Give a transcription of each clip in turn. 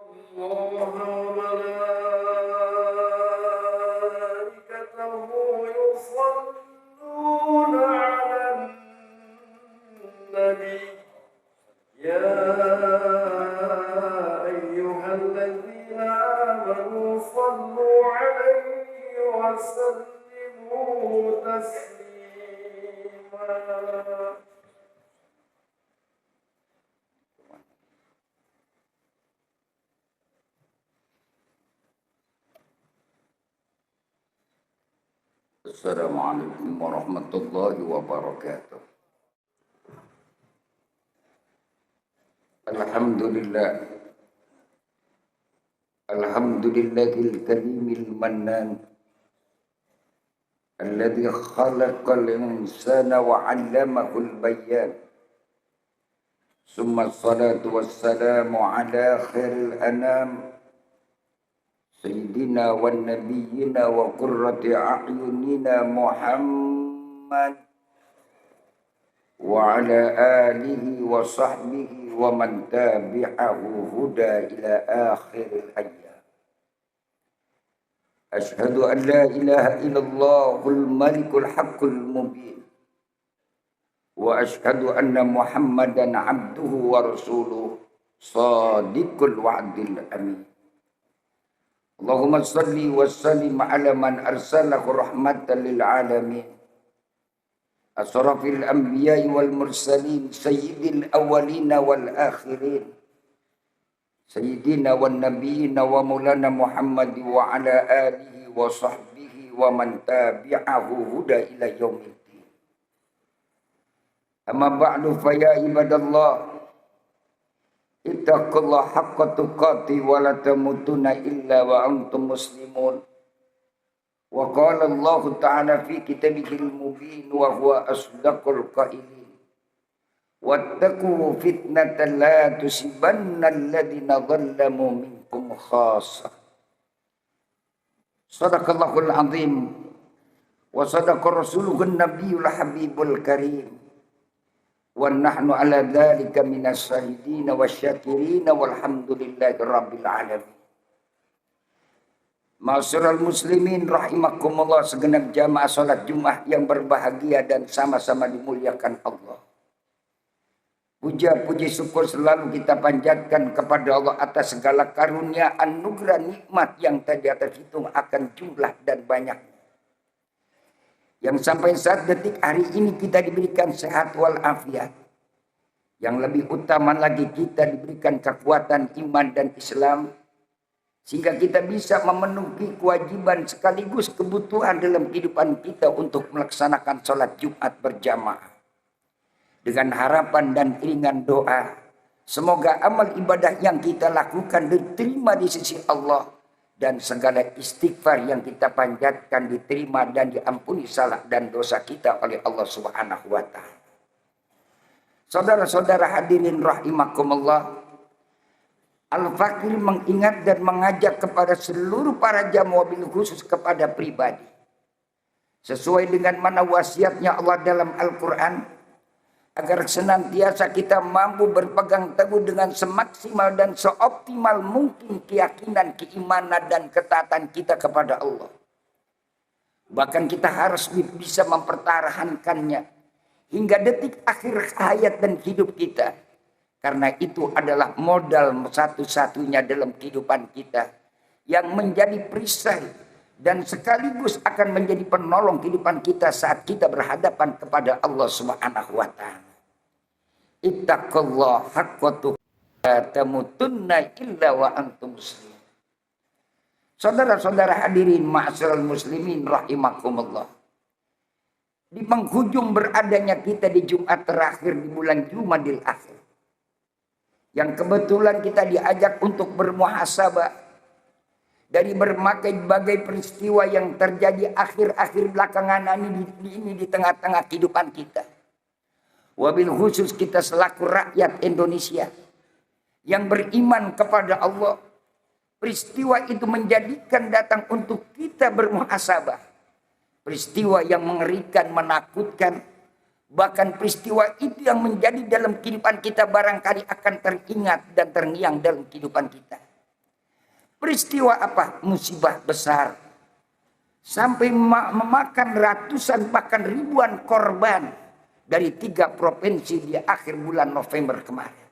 الله وملائكته يصلون على النبي يا أيها الذين آمنوا صلوا عليه وسلموا تسليما. Assalamualaikum warahmatullahi wabarakatuh. Alhamdulillahil karimil mannan alladzi khalaqal insana wa 'allamahul bayan. Summa salatu wassalamu ala khairil anam Sayyidina wa nabiyyina wa qurrati a'yunina Muhammad wa ala alihi wa sahbihi wa man tabi'ahu huda ila akhiril hayat. Ashhadu an la ilaha illallahul malikul haqqul mubin wa ashhadu anna Muhammadan abduhu wa rasuluh sadiqul wa'dil amin. Allahumma salli wa sallim ala man arsalahu rahmatan lil alamin asrafil anbiya'i wal mursalin sayyidil awwalina wal akhirin sayyidina wan nabiyina wa maulana Muhammad wa ala alihi wa sahbihi wa man tabi'ahu huda ila yaumiddin. Amma ba'du fa ya ibadallah ittaqullaha haqqa tuqatih wa la tamutunna illa wa antum muslimun. Wa qala Allah ta'ala fi kitabihil mubin wa huwa asdaqul qailin. Wattaqu fitnatan la tusibanna alladhina dhalamu minkum khassah. Sadaqallahul azim wa sadaqa rasuluhun nabiyul habibul karim. Wa nahnu ala dzalika minas syahidin wasyakirin walhamdulillahi rabbil alamin. Ma'asyiral muslimin rahimakumullah, segenap jamaah salat Jumat yang berbahagia dan sama-sama dimuliakan Allah. Puja puji syukur selalu kita panjatkan kepada Allah atas segala karunia, anugerah, nikmat yang tidak terhitung akan jumlah dan banyaknya. Yang sampai saat detik hari ini kita diberikan sehat walafiat. Yang lebih utama lagi kita diberikan kekuatan iman dan Islam. Sehingga kita bisa memenuhi kewajiban sekaligus kebutuhan dalam kehidupan kita untuk melaksanakan sholat Jumat berjamaah. Dengan harapan dan iringan doa. Semoga amal ibadah yang kita lakukan diterima di sisi Allah. Dan segala istighfar yang kita panjatkan diterima dan diampuni salah dan dosa kita oleh Allah Subhanahu wa ta'ala. Saudara-saudara hadirin rahimakumullah, Al-Fakir mengingat dan mengajak kepada seluruh para jamaah, wabil khusus kepada pribadi. Sesuai dengan mana wasiatnya Allah dalam Al-Quran, agar senantiasa kita mampu berpegang teguh dengan semaksimal dan seoptimal mungkin keyakinan, keimanan, dan ketaatan kita kepada Allah. Bahkan kita harus bisa mempertahankannya hingga detik akhir hayat dan hidup kita. Karena itu adalah modal satu-satunya dalam kehidupan kita yang menjadi perisai dan sekaligus akan menjadi penolong kehidupan kita saat kita berhadapan kepada Allah Subhanahu wa ta'ala. Ittaqullaha haqqa tuqatih la tamutunna illa wa antum muslimun. Saudara-saudara hadirin ma'asyiral muslimin rahimakumullah. Di penghujung beradanya kita di Jumat terakhir di bulan Jumadil Akhir, yang kebetulan kita diajak untuk bermuhasabah dari berbagai peristiwa yang terjadi akhir-akhir belakangan ini di tengah-tengah kehidupan kita. Wabil khusus kita selaku rakyat Indonesia yang beriman kepada Allah, peristiwa itu menjadikan datang untuk kita bermuhasabah. Peristiwa yang mengerikan, menakutkan, bahkan peristiwa itu yang menjadi dalam kehidupan kita barangkali akan teringat dan terngiang dalam kehidupan kita. Peristiwa apa? Musibah besar. Sampai memakan ratusan bahkan ribuan korban dari 3 provinsi di akhir bulan November kemarin.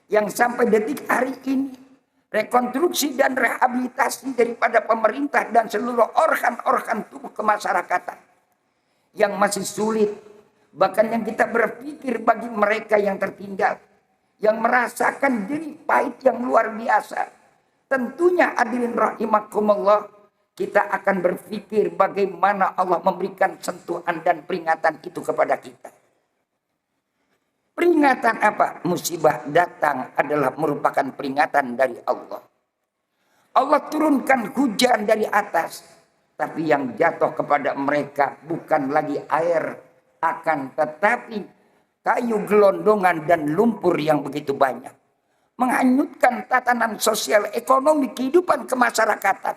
Yang sampai detik hari ini rekonstruksi dan rehabilitasi daripada pemerintah dan seluruh organ-organ tubuh kemasyarakatan yang masih sulit. Bahkan yang kita berpikir bagi mereka yang tertinggal, yang merasakan jerih pahit yang luar biasa. Tentunya hadirin rahimakumullah, kita akan berpikir bagaimana Allah memberikan sentuhan dan peringatan itu kepada kita. Peringatan apa? Musibah datang adalah merupakan peringatan dari Allah. Allah turunkan hujan dari atas, tapi yang jatuh kepada mereka bukan lagi air, akan tetapi kayu gelondongan dan lumpur yang begitu banyak. Menghanyutkan tatanan sosial ekonomi kehidupan kemasyarakatan.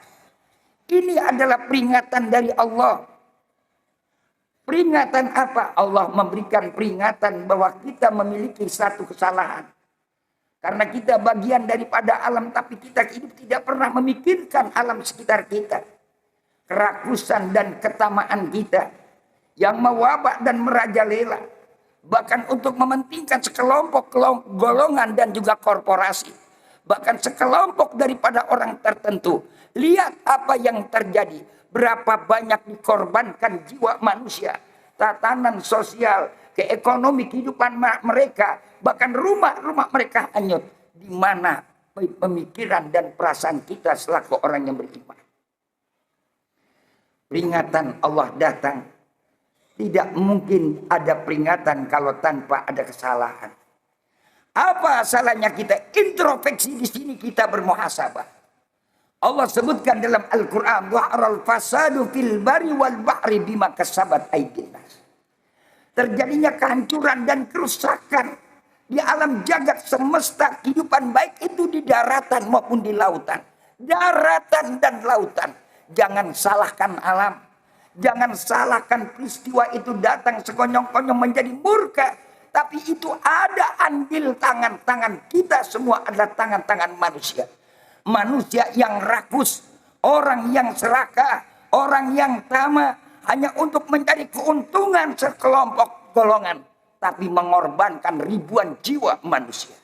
Ini adalah peringatan dari Allah. Peringatan apa? Allah memberikan peringatan bahwa kita memiliki satu kesalahan. Karena kita bagian daripada alam, tapi kita hidup tidak pernah memikirkan alam sekitar kita. Kerakusan dan ketamaan kita yang mewabah dan merajalela. Bahkan untuk mementingkan sekelompok golongan dan juga korporasi. Bahkan sekelompok daripada orang tertentu. Lihat apa yang terjadi. Berapa banyak dikorbankan jiwa manusia. Tatanan sosial, keekonomi kehidupan mereka. Bahkan rumah-rumah mereka hanyut. Di mana pemikiran dan perasaan kita selaku orang yang beriman. Peringatan Allah datang. Tidak mungkin ada peringatan kalau tanpa ada kesalahan. Apa salahnya kita introspeksi di sini, kita bermuhasabah. Allah sebutkan dalam Al-Quran, "Dhaharal fasadu fil bari wal bahri bima kasabat aydin nas." Terjadinya kehancuran dan kerusakan di alam jagat semesta kehidupan, baik itu di daratan maupun di lautan. Daratan dan lautan. Jangan salahkan alam. Jangan salahkan peristiwa itu datang sekonyong-konyong menjadi murka. Tapi itu ada andil tangan-tangan kita semua adalah tangan-tangan manusia. Manusia yang rakus, orang yang serakah, orang yang tamak hanya untuk mencari keuntungan sekelompok golongan, tapi mengorbankan ribuan jiwa manusia.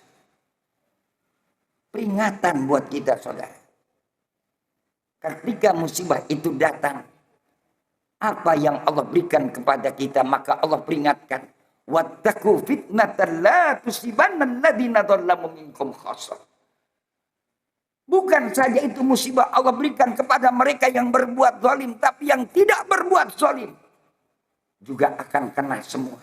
Peringatan buat kita, saudara. Ketika musibah itu datang, apa yang Allah berikan kepada kita, maka Allah peringatkan, wattaqu fitnatan la tusibanna alladziina dzalamu minkum khassah. Bukan saja itu musibah Allah berikan kepada mereka yang berbuat zalim, tapi yang tidak berbuat zalim juga akan kena semua.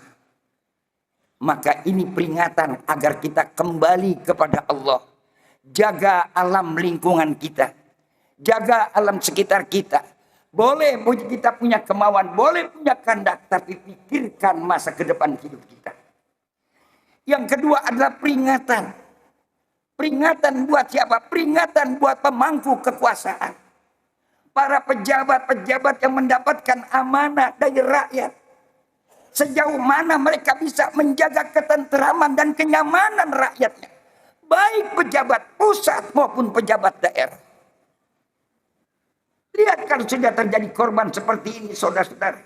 Maka ini peringatan agar kita kembali kepada Allah. Jaga alam lingkungan kita. Jaga alam sekitar kita. Boleh kita punya kemauan, boleh punya kehendak, tapi pikirkan masa ke depan hidup kita. Yang kedua adalah peringatan. Peringatan buat siapa? Peringatan buat pemangku kekuasaan. Para pejabat-pejabat yang mendapatkan amanah dari rakyat. Sejauh mana mereka bisa menjaga ketenteraman dan kenyamanan rakyatnya. Baik pejabat pusat maupun pejabat daerah. Lihat kalau sudah terjadi korban seperti ini, saudara-saudara.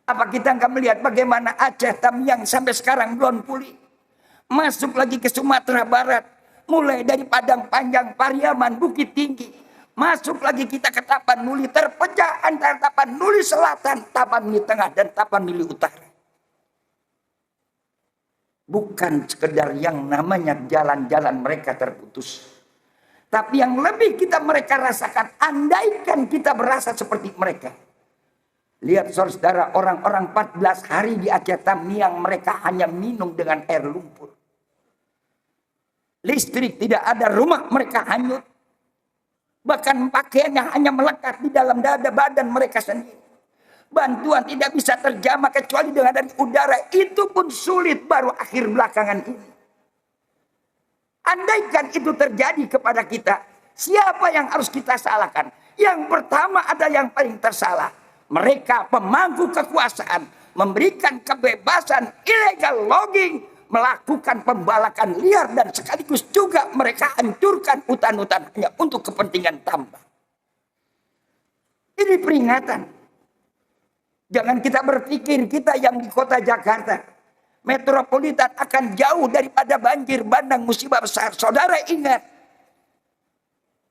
Apa kita nggak melihat bagaimana Aceh Tamiang sampai sekarang belum pulih? Masuk lagi ke Sumatera Barat. Mulai dari Padang Panjang, Pariaman, Bukit Tinggi. Masuk lagi kita ke Tapanuli. Terpecah antara Tapanuli Selatan, Tapanuli Tengah, dan Tapanuli Utara. Bukan sekedar yang namanya jalan-jalan mereka terputus. Tapi yang lebih mereka rasakan, andaikan kita berasa seperti mereka. Lihat saudara, orang-orang 14 hari di Aceh Tamiang mereka hanya minum dengan air lumpur. Listrik tidak ada, rumah mereka hanyut. Bahkan pakaiannya hanya melekat di dalam dada badan mereka sendiri. Bantuan tidak bisa terjamah kecuali dengan dari udara. Itu pun sulit baru akhir belakangan ini. Andaikan itu terjadi kepada kita, siapa yang harus kita salahkan? Yang pertama ada yang paling tersalah. Mereka pemangku kekuasaan memberikan kebebasan illegal logging, melakukan pembalakan liar dan sekaligus juga mereka hancurkan hutan-hutan hanya untuk kepentingan tambang. Ini peringatan. Jangan kita berpikir kita yang di kota Jakarta metropolitan akan jauh daripada banjir bandang musibah besar. Saudara ingat,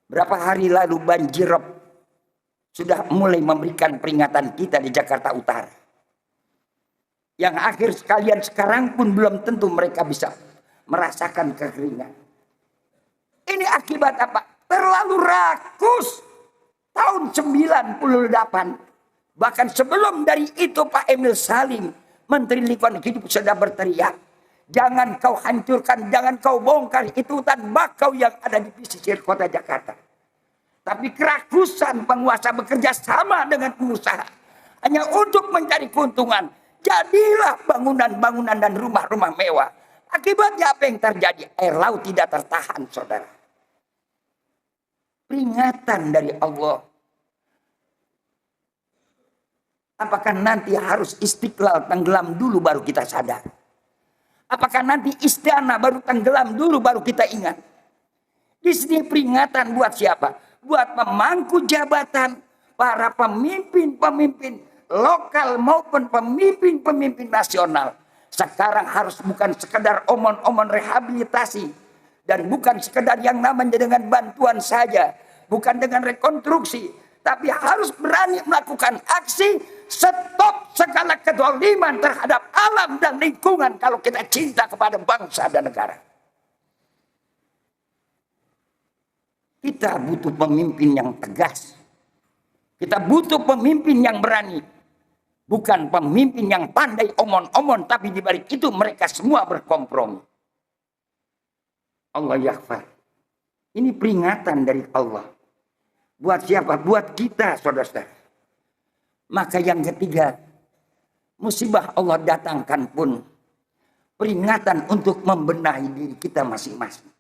berapa hari lalu banjirop sudah mulai memberikan peringatan kita di Jakarta Utara. Yang akhir sekalian sekarang pun belum tentu mereka bisa merasakan kekeringan. Ini akibat apa? Terlalu rakus. Tahun 98, bahkan sebelum dari itu Pak Emil Salim, Menteri Lingkungan Hidup sudah berteriak, jangan kau hancurkan, jangan kau bongkar itu hutan bakau yang ada di pesisir kota Jakarta. Tapi kerakusan penguasa bekerja sama dengan pengusaha hanya untuk mencari keuntungan. Jadilah bangunan-bangunan dan rumah-rumah mewah. Akibatnya apa yang terjadi? Air laut tidak tertahan, saudara. Peringatan dari Allah. Apakah nanti harus Istiqlal tenggelam dulu baru kita sadar? Apakah nanti istana baru tenggelam dulu baru kita ingat? Di sini peringatan buat siapa? Buat pemangku jabatan, para pemimpin-pemimpin lokal maupun pemimpin-pemimpin nasional. Sekarang harus bukan sekedar omon-omon rehabilitasi. Dan bukan sekedar yang namanya dengan bantuan saja. Bukan dengan rekonstruksi. Tapi harus berani melakukan aksi stop segala kezaliman terhadap alam dan lingkungan kalau kita cinta kepada bangsa dan negara. Kita butuh pemimpin yang tegas. Kita butuh pemimpin yang berani. Bukan pemimpin yang pandai omon-omon, tapi di balik itu mereka semua berkompromi. Allah yaghfar. Ini peringatan dari Allah. Buat siapa? Buat kita, saudara-saudara. Maka yang ketiga, musibah Allah datangkan pun peringatan untuk membenahi diri kita masing-masing.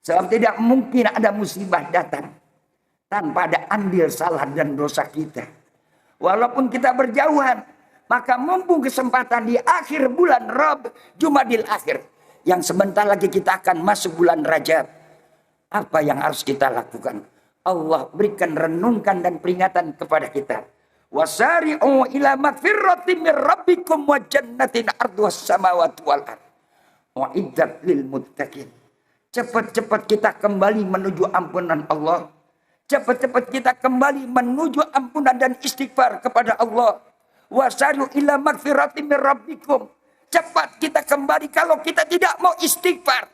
Sebab tidak mungkin ada musibah datang tanpa ada andil salah dan dosa kita. Walaupun kita berjauhan, maka mumpung kesempatan di akhir bulan Jumadil Akhir, yang sebentar lagi kita akan masuk bulan Rajab. Apa yang harus kita lakukan? Allah berikan renungkan dan peringatan kepada kita. Wasari'u ila magfiratin min rabbikum wa jannatin arduhas samawati wal ardh. Uiddat lil muttaqin. Cepat-cepat kita kembali menuju ampunan Allah. Cepat-cepat kita kembali menuju ampunan dan istighfar kepada Allah. Wasari'u ila magfiratin min rabbikum. Cepat kita kembali kalau kita tidak mau istighfar.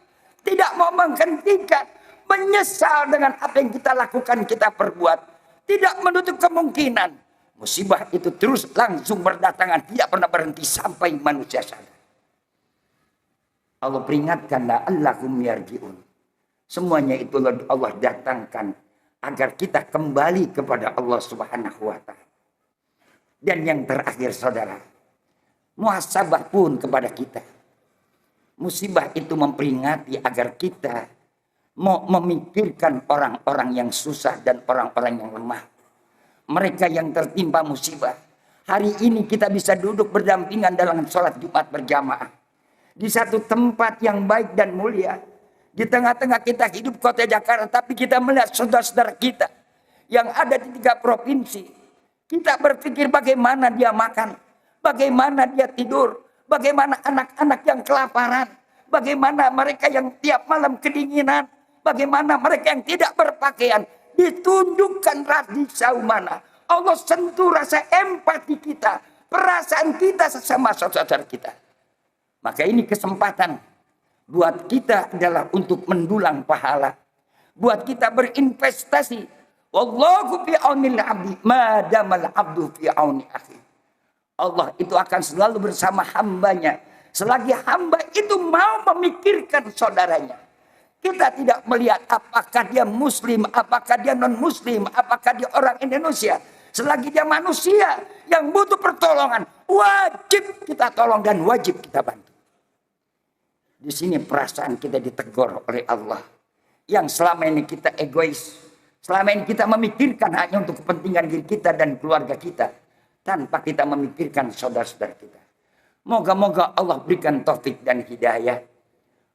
Tidak mau menghentikan. Menyesal dengan apa yang kita lakukan, kita perbuat. Tidak menutup kemungkinan. Musibah itu terus langsung berdatangan. Tidak pernah berhenti sampai manusia sadar. Allah peringatkan, la'allahum yarji'un. Semuanya itu Allah datangkan. Agar kita kembali kepada Allah Subhanahu wa ta'ala. Dan yang terakhir saudara. Muhasabah pun kepada kita. Musibah itu memperingati agar kita mau memikirkan orang-orang yang susah dan orang-orang yang lemah. Mereka yang tertimpa musibah. Hari ini kita bisa duduk berdampingan dalam sholat Jumat berjamaah. Di satu tempat yang baik dan mulia. Di tengah-tengah kita hidup kota Jakarta. Tapi kita melihat saudara-saudara kita yang ada di 3 provinsi. Kita berpikir bagaimana dia makan. Bagaimana dia tidur. Bagaimana anak-anak yang kelaparan. Bagaimana mereka yang tiap malam kedinginan. Bagaimana mereka yang tidak berpakaian. Ditunjukkan radi saumana. Allah sentuh rasa empati kita. Perasaan kita sesama saudara kita. Maka ini kesempatan. Buat kita adalah untuk mendulang pahala. Buat kita berinvestasi. Wallahu fi aunil abdi. Madamal abdu fi auni akhi. Allah itu akan selalu bersama hambanya. Selagi hamba itu mau memikirkan saudaranya. Kita tidak melihat apakah dia muslim, apakah dia non-muslim, apakah dia orang Indonesia. Selagi dia manusia yang butuh pertolongan, wajib kita tolong dan wajib kita bantu. Di sini perasaan kita ditegur oleh Allah. Yang selama ini kita egois. Selama ini kita memikirkan hanya untuk kepentingan diri kita dan keluarga kita. Tanpa kita memikirkan saudara-saudara kita. Moga-moga Allah berikan taufik dan hidayah.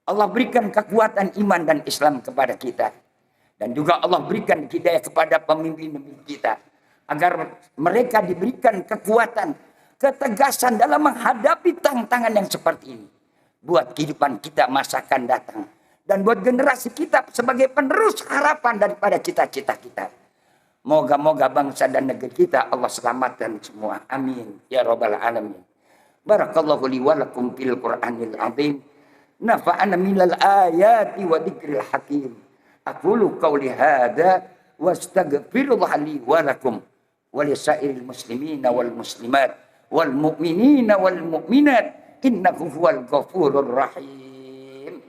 Allah berikan kekuatan iman dan Islam kepada kita. Dan juga Allah berikan hidayah kepada pemimpin-pemimpin kita. Agar mereka diberikan kekuatan, ketegasan dalam menghadapi tantangan yang seperti ini. Buat kehidupan kita masa akan datang. Dan buat generasi kita sebagai penerus harapan daripada cita-cita kita. Moga-moga bangsa dan negeri kita Allah selamatkan semua. Amin. Ya Rabbal Alamin. Barakallahu li wa lakum fil Qur'anil azim. Nafa'ana minal ayati wa dzikril hakim. Aqulu qawli hadza wa astaghfirullah li wa lakum wa lisairil muslimina wal muslimat wal mu'minina wal mu'minat innahu huwal ghafurur rahim.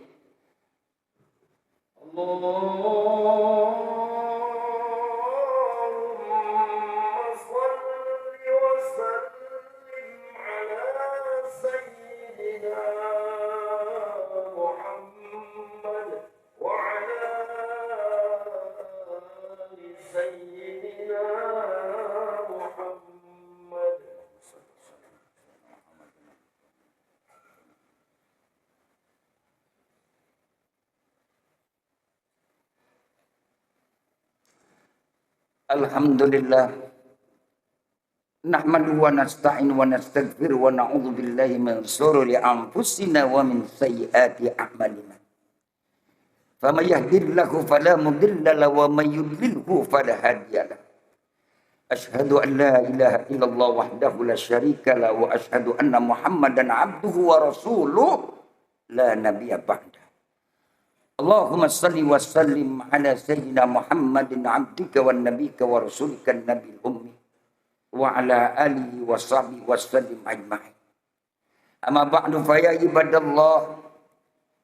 Alhamdulillah. Nahmadu wa nasta'in wa nastaghfir wa na'udzu billahi min shururi anfusina wa min sayyiati a'malina. Faman yahdihillahu fala mudilla lahu wa may yudlilhu fala hadiya lahu. Asyhadu an la ilaha illallah wahdahu la syarika lahu wa asyhadu anna Muhammadan 'abduhu wa rasuluhu la nabiyya ba'da. Allahumma salli wa sallim ala sayyidina Muhammadin 'abdika wan nabiyyika wa rasulika nabil ummi wa ala alihi wa sahbihi wa sallim ajma'in. Amma ba'du fa ya ibadallah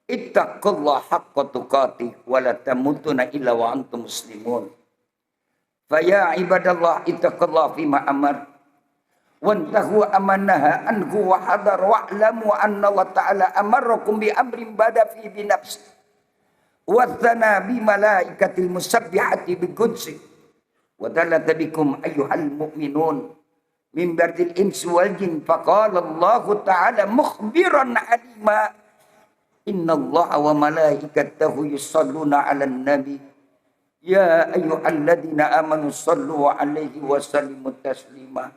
ittaqullaha haqqa tuqatih wa la tamutunna illa wa antum muslimun. Fa ya ibadallah ittaqullaha fima amar wantahu amanaha anhu wa hadar wa'lamu anna Allah ta'ala amarakum bi amrin bada fi bi nafsi wa thana bi malaikatil musabbihati bi qudsi wa dalata bikum ayyuhal mu'minun min bardil insi wal jin faqala Allah ta'ala mukhbiran alima inna Allah wa malaikatahu yusalluna 'alan nabi ya ayyuhalladzina amanu sallu 'alaihi wa sallimu taslima.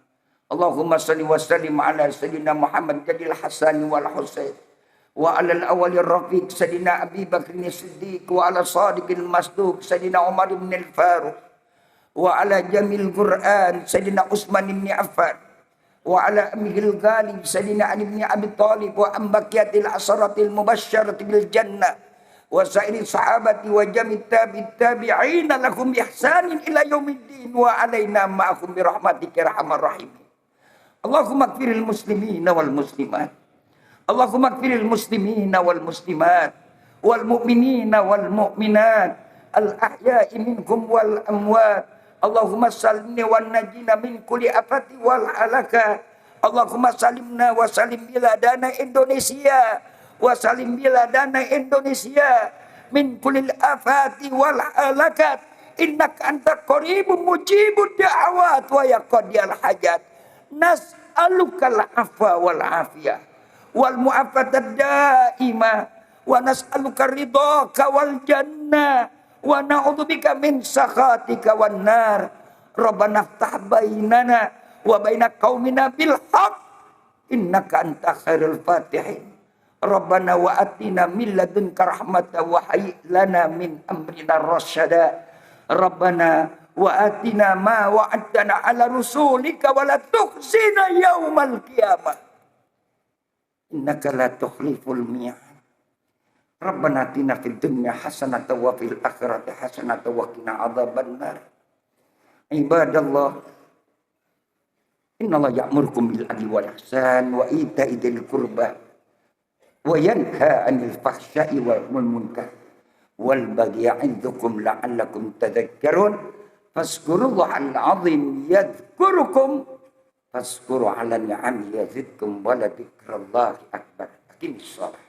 Allahumma salli wa sallim ala sayyidina Muhammad jadil Hasan wal Husain wa ala al-awwal ar-rafiq sayyidina Abi Bakr as-Siddiq wa ala sadiqil masduq sayyidina Umar ibn al-Faruq wa ala jamil Quran sayyidina Utsman ibn Affan wa ala amihil ghalib sayyidina Ali ibn Abi Thalib wa ambaqiyatil asratil mubasysyarati bil jannah wa sairi sahabati wa jamit tabi'in lahum ihsanin ila yaumiddin wa alaina ma'akum bi rahmatika arhamar rahimin. Allahumma ighfiril muslimina wal muslimat. Allahumma ighfiril muslimina wal muslimat wal mu'minina wal mu'minat al ahya'i minkum wal amwat. Allahumma sallimna wa najina min kulli afati wal halaka. Allahumma salimna wa salim biladana Indonesia wa salim biladana Indonesia min kulli afati wal halakat. Innaka anta qaribun mujibud da'awat wa yaqdiyal hajat. Nas'alukal afwa wal afiyah wal mu'afatad daimah wa nas'aluka ridhaka wal jannah wa na'udzubika min sakhatika wan nar. Rabbana iftah bainana wa baina qaumina bil haqq innaka anta khairul fatihin. Rabbana wa atina min ladunka rahmatan wa hayyi lana min amrina rasyada. Rabbana wa atina ma wa'adtana ala rusulika wa la tukhzina yaumal qiyamah innaka la tukhliful mi'ad. Rabbana atina fid dunya hasanatan wa fil akhirati hasanatan wa qina adzabannar. Ibadallah, innallaha ya'murukum bil adli wal ihsan wa ita'i dzil qurba wa yanha 'anil fahsya'i wal munkar wal baghi ya'idzukum la'allakum tadhakkarun. Fazkurullahal 'azim yadhkurukum fazkuru 'ala ni'ami yazidkum wa la dzikrallahi akbar. Aqimis shalah.